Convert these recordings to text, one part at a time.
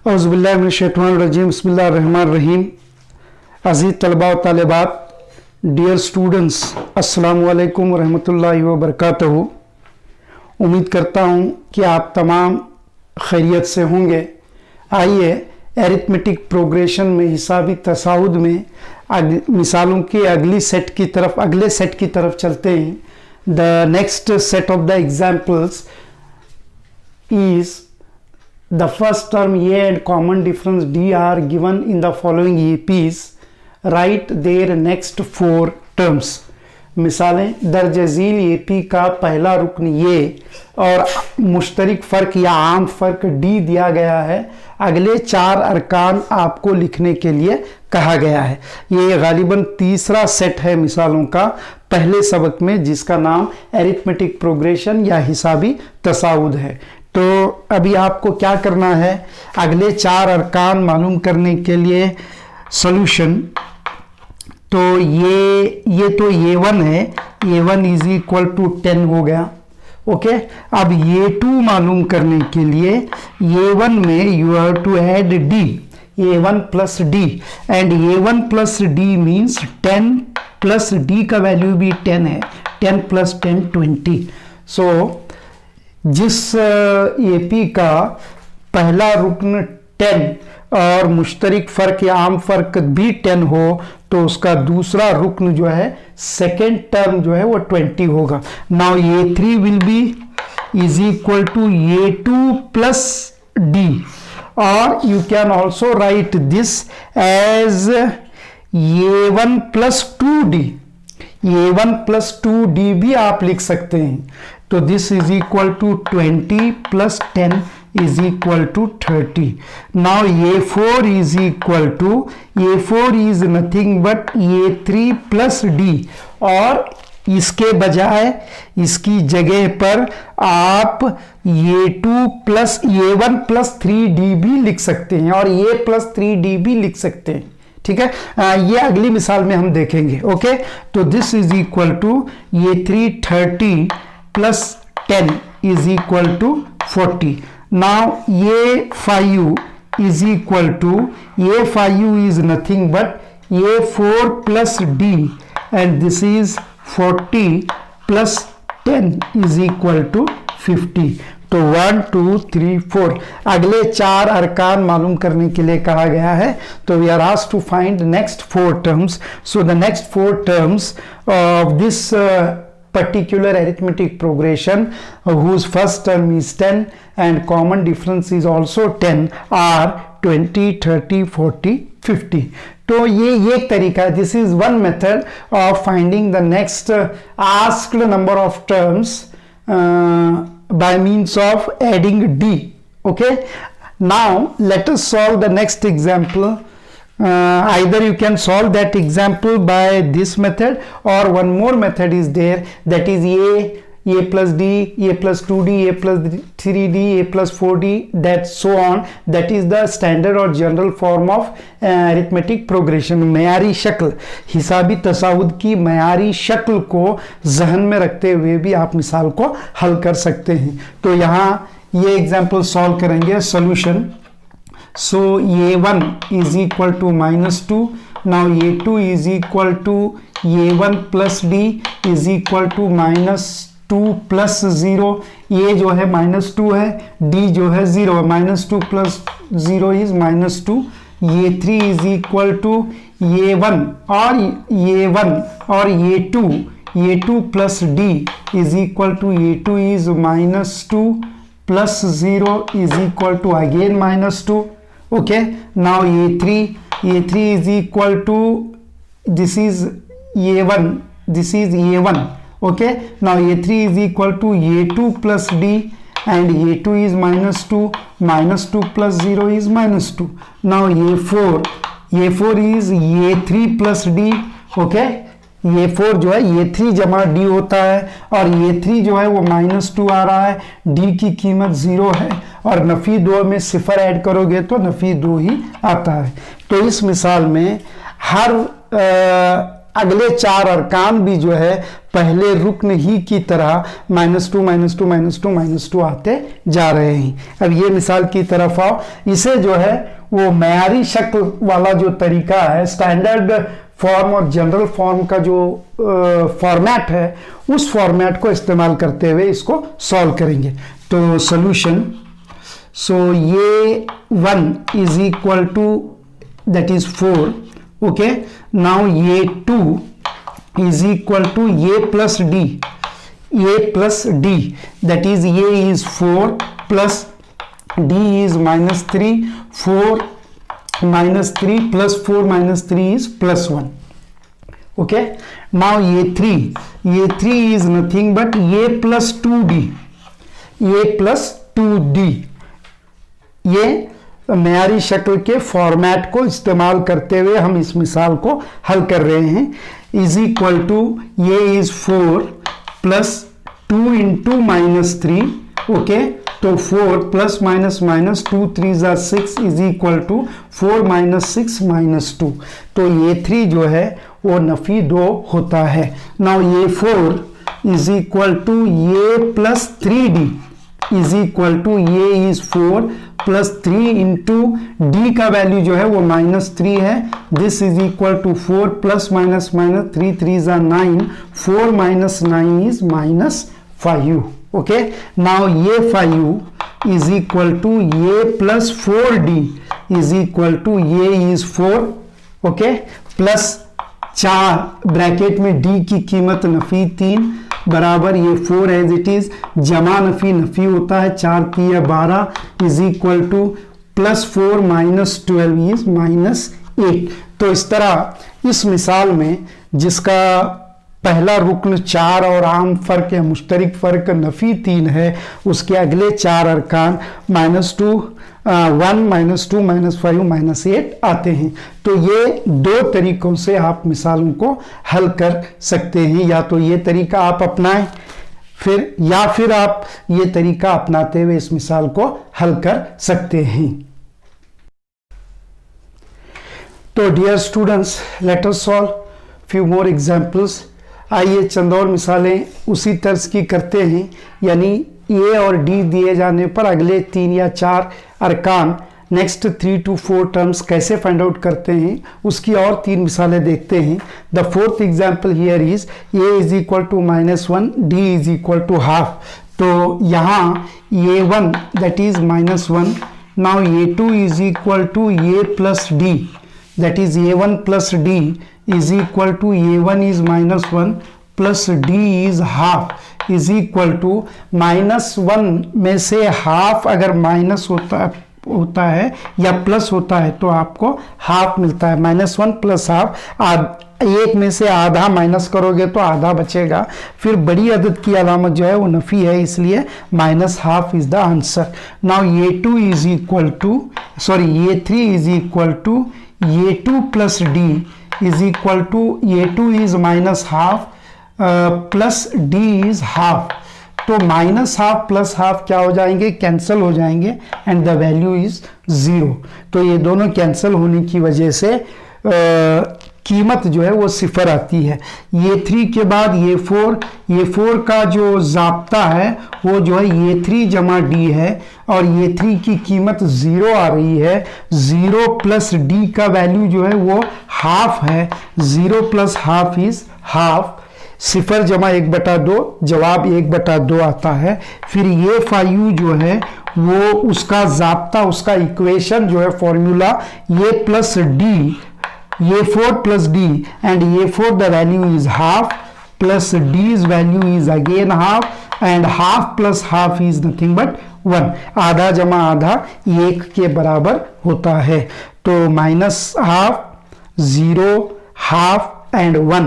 औज़ुबिल्लाहिमिनश्शैतानिर्रजीम बिस्मिल्लाहिर्रहमानिर्रहीम। अज़ीज़ तलबा व तालिबात, डियर स्टूडेंट्स, अस्सलामु अलैकुम रहमतुल्लाहि व बरकातहू। उम्मीद करता हूँ कि आप तमाम खैरियत से होंगे। आइए एरिथमेटिक प्रोग्रेशन में हिसाबी तसाउद में मिसालों के अगले सेट की तरफ चलते हैं। The next set of the examples is the first term A and common difference D are given in the following APs. Write their next four terms. मिसालें, दर्ज झील AP का पहला रुकन ये और मुश्तरक फ़र्क या आम फ़र्क D दिया गया है। अगले चार अरकान आपको लिखने के लिए कहा गया है। ये गालिबन तीसरा सेट है मिसालों का पहले सबक में, जिसका नाम एरिथमेटिक प्रोग्रेशन या हिसाबी तसाउद है। तो अभी आपको क्या करना है, अगले चार अरकान मालूम करने के लिए सॉल्यूशन। तो ये तो A1 है, A1 इज इक्वल टू 10 हो गया। ओके, अब A2 मालूम करने के लिए A1 में you have to add D, A1 plus D, and A1 plus D means 10 plus D का वैल्यू भी 10 है। 10 प्लस 10 20। सो जिस AP का पहला रुकन 10 और मुश्तरक फ़र्क या आम फ़र्क भी 10 हो, तो उसका दूसरा रुकन जो है सेकेंड टर्म जो है वो 20 होगा। Now A3 will be is equal to A2 plus D, और you can also write this as A1 plus 2D। A1 plus 2D भी आप लिख सकते हैं। तो this is equal to 20 plus 10 is equal to 30। Now A4 is equal to, A4 is nothing but A3 plus D, और इसके बजाय इसकी जगह पर आप A2 plus A1 plus 3D भी लिख सकते हैं और A प्लस 3D भी लिख सकते हैं। ठीक है, ये अगली मिसाल में हम देखेंगे। ओके, तो this is equal to A3 30 plus 10 is equal to 40। Now A5 is equal to, A5 is nothing but A4 plus D, and this is 40 plus 10 is equal to 50। तो 1 2 3 4 अगले चार अरकान मालूम करने के लिए कहा गया है। तो we are asked to find next four terms. So the next four terms of this particular arithmetic progression whose first term is 10 and common difference is also 10 are 20 30 40 50। तो ये एक तरीका है। This is one method of finding the next asked number of terms by means of adding D. Okay, now let us solve the next example. Either you can solve that example by this method, or one more method is there, that is A plus D, A plus 2D, A plus 3D, A plus 4D, that so on. That is the standard or general form of arithmetic progression. मयारी शक्ल, हिसाबी तसाउद की मयारी शक्ल को जहन में रखते हुए भी आप मिसाल को हल कर सकते हैं। तो यहाँ ये एग्जाम्पल सॉल्व करेंगे। Solution, so A1 is equal to -2. Now A2 is equal to A1 plus D is equal to -2 plus 0। ये जो है -2 है, D जो है 0 है। -2 plus 0 is -2। A3 is equal to A1 और A2 plus D is equal to A2 is -2 plus 0 is equal to again -2। Okay, now A3 is equal to, this is A1, this is A1। Okay, now A3 is equal to A2 plus D, and A2 is -2 plus 0 is -2। now A4 is A3 plus D। Okay, A4 जो है A3 जमा D होता है, और A3 जो है वो -2 आ रहा है, D की कीमत 0 है, और नफ़ी 2 में सिफर ऐड करोगे तो नफ़ी 2 ही आता है। तो इस मिसाल में हर अगले 4 अरकान भी जो है पहले रुकन ही की तरह -2 -2 -2 -2 आते जा रहे हैं। अब ये मिसाल की तरफ आओ, इसे जो है वो मयारी शक्ल वाला जो तरीका है, स्टैंडर्ड फॉर्म और जनरल फॉर्म का जो फॉर्मेट है, उस फॉर्मेट को इस्तेमाल करते हुए इसको सॉल्व करेंगे। तो सोल्यूशन, सो ये 1 is equal to that is 4, okay. Now ये 2 is equal to a plus d, a plus d that is a is 4 plus d is -3, 4 -3 plus 4 -3 is +1, okay। now ये 3 is nothing but a plus 2d, a plus 2d। ये मयारी शक्ल के format को इस्तेमाल करते हुए हम इस मिसाल को हल कर रहे हैं। इज इक्वल टू ये इज 4 प्लस 2 इंटू -3, ओके। तो 4 प्लस माइनस माइनस 2 3 ज़ा 6 इज इक्वल टू 4 - 6 - 2। तो ये 3 जो है वो नफी 2 होता है। नाउ ये 4 इज इक्वल टू ये plus 3d is equal to ये इज 4 प्लस 3 इंटू डी का वैल्यू जो है वो -3 है। This is equal to 4 plus minus minus 3 3 ज़ा 9, 4 - 9 इज -5, ओके। नाउ ये 5 इज इक्वल टू ये plus 4d is equal to ये इज 4, ओके, प्लस 4 ब्रैकेट में d की कीमत नफी 3 बराबर ये 4 एज इट इज, जमा नफी नफी होता है, 4 3 या 12 इज इक्वल टू +4 - 12 इज -8। तो इस तरह इस मिसाल में जिसका पहला रुकन 4 और आम फ़र्क या मुश्तरक फ़र्क नफ़ी 3 है, उसके अगले 4 अरकान -2 1 -2 -5 -8 आते हैं। तो ये 2 तरीक़ों से आप मिसालों को हल कर सकते हैं। या तो ये तरीका आप अपनाएं या फिर आप ये तरीका अपनाते हुए इस मिसाल को हल कर सकते हैं। तो dear students, let us solve few more examples. आइए चंद और मिसालें उसी तर्ज की करते हैं, यानी ए और डी दिए जाने पर अगले 3 या 4 अरकान नेक्स्ट 3 to 4 टर्म्स कैसे फाइंड आउट करते हैं, उसकी और 3 मिसालें देखते हैं। The fourth example here is a is equal to -1, d is equal to half. तो यहाँ A1 that is -1, now A2 is equal to a plus d that is A1 plus d is equal to A1 is -1 plus D is half is equal to -1 में से half अगर minus होता है या plus होता है तो आपको हाफ मिलता है। -1 प्लस हाफ, एक में से आधा माइनस करोगे तो आधा बचेगा। फिर बड़ी अदद की अलामत जो है वो नफ़ी है, इसलिए -1/2 is the answer. Now A2 is equal to A3 is equal to A2 plus D is equal to A2 is -1/2 plus D is half. तो -1/2 प्लस हाफ क्या हो जाएंगे, कैंसिल हो जाएंगे एंड द वैल्यू इज 0। तो ये दोनों cancel होने की वजह से कीमत जो है वो 0 आती है। ये 3 के बाद ये 4 का जो ज़ाब्ता है वो जो है ये 3 जमा D है और ये 3 की कीमत 0 आ रही है। 0 प्लस D का वैल्यू जो है वो हाफ है। 0 प्लस हाफ इज हाफ। 0 जमा 1/2 जवाब 1/2 आता है। फिर ये 5 जो है वो उसका ज़ाब्ता, उसका इक्वेशन जो है फॉर्मूला ये प्लस D, ये 4 प्लस D and ये 4 the value is half plus D's value is again half and half plus half is nothing but 1। आधा जमा आधा 1 के बराबर होता है। तो -1/2, 0, half and 1,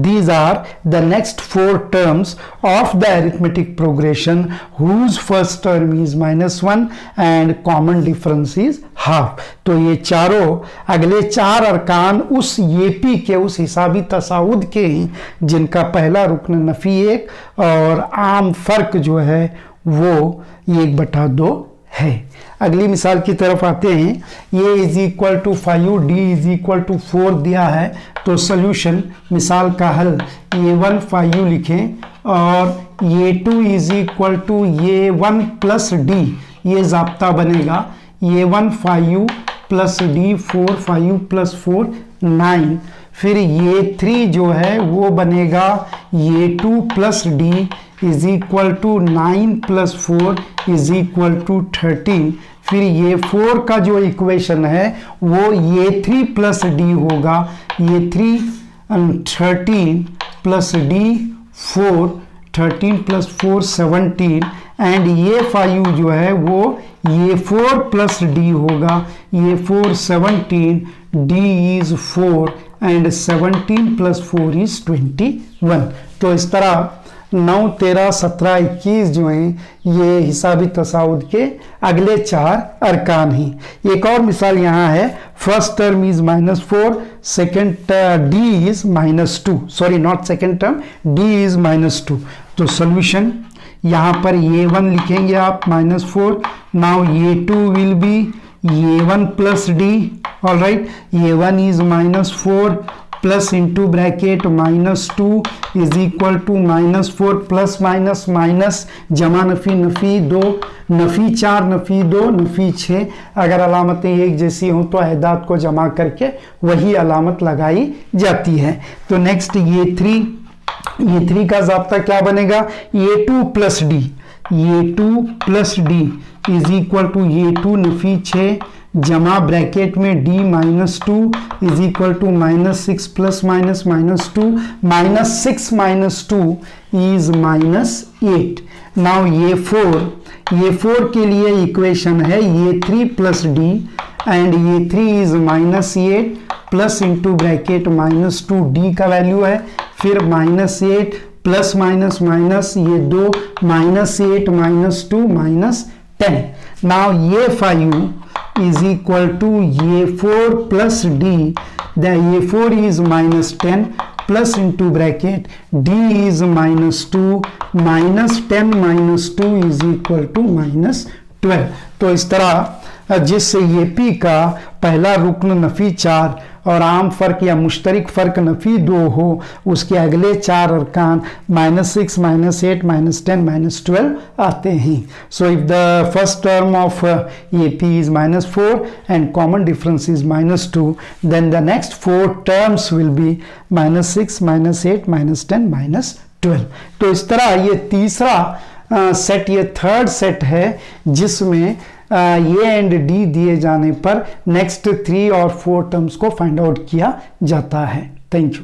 these are the next 4 terms of the arithmetic progression whose first term is -1 and common difference is half। तो ये चारों अगले 4 अरकान उस येपी के, उस हिसाबी तसाउद के हैं जिनका पहला रुकन नफ़ी 1 और आम फ़र्क जो है वो 1/2 है। अगली मिसाल की तरफ आते हैं। ये is equal to 5, d is equal to 4 दिया है, तो सोल्यूशन मिसाल का हल A1 5 लिखें और A2 is equal to A1 plus d, ये जाब्ता बनेगा A1 5 प्लस डी 4, 5 प्लस 4 9। फिर A3 जो है वो बनेगा A2 plus d is equal to 9 plus 4 is equal to 13। फिर A4 का जो इक्वेशन है वो A3 प्लस डी होगा, A3 13 plus D 4, 13 plus 4 17, and A5 जो है वो A4 प्लस डी होगा, A4 17, D is 4 and 17 plus 4 is 21। तो इस तरह 9, 13, 17, 21 जो हैं ये हिसाबी तसाउद के अगले 4 अरकान हैं। एक और मिसाल यहाँ है, first term is -4, second d is -2, sorry not second term, d is -2। तो सोल्यूशन यहाँ पर A1 लिखेंगे आप -4, now A2 will be A1 plus d, all right, A1 is -4 plus into bracket -2 is equal to -4 plus minus minus जमा नफी नफी 2, नफी 4 नफी 2 नफी 6। अगर अलामतें एक जैसी हों तो अहदाद को जमा करके वही अलामत लगाई जाती है। तो नेक्स्ट A3 का ज़ाब्ता क्या बनेगा, A2 plus d, A2 plus d is equal to A2 नफी 6 जमा ब्रैकेट में D -2 is equal to -6 plus minus -2, -6 -2 is -8। Now A4 के लिए इक्वेशन है A3 plus d and A3 is -8 plus into bracket -2 D का value है, फिर -8 plus minus minus ये 2 -8 -2 -10। Now A5 is equal to A4 plus D, the A4 is -10 plus into bracket D is -2, -10 -2 is equal to -12। तो इस तरह जिससे AP का पहला रुकन नफ़ी 4 और आम फ़र्क या मुश्तरक फ़र्क नफ़ी 2 हो, उसके अगले 4 अरकान -6 -8 -10 -12 आते हैं। So if the first term of AP is -4 and common difference is -2, then the next 4 terms will be -6 -8 -10 -12। तो इस तरह ये तीसरा सेट, ये थर्ड सेट है जिसमें A एंड D दिए जाने पर नेक्स्ट 3 और 4 टर्म्स को फाइंड आउट किया जाता है। Thank you.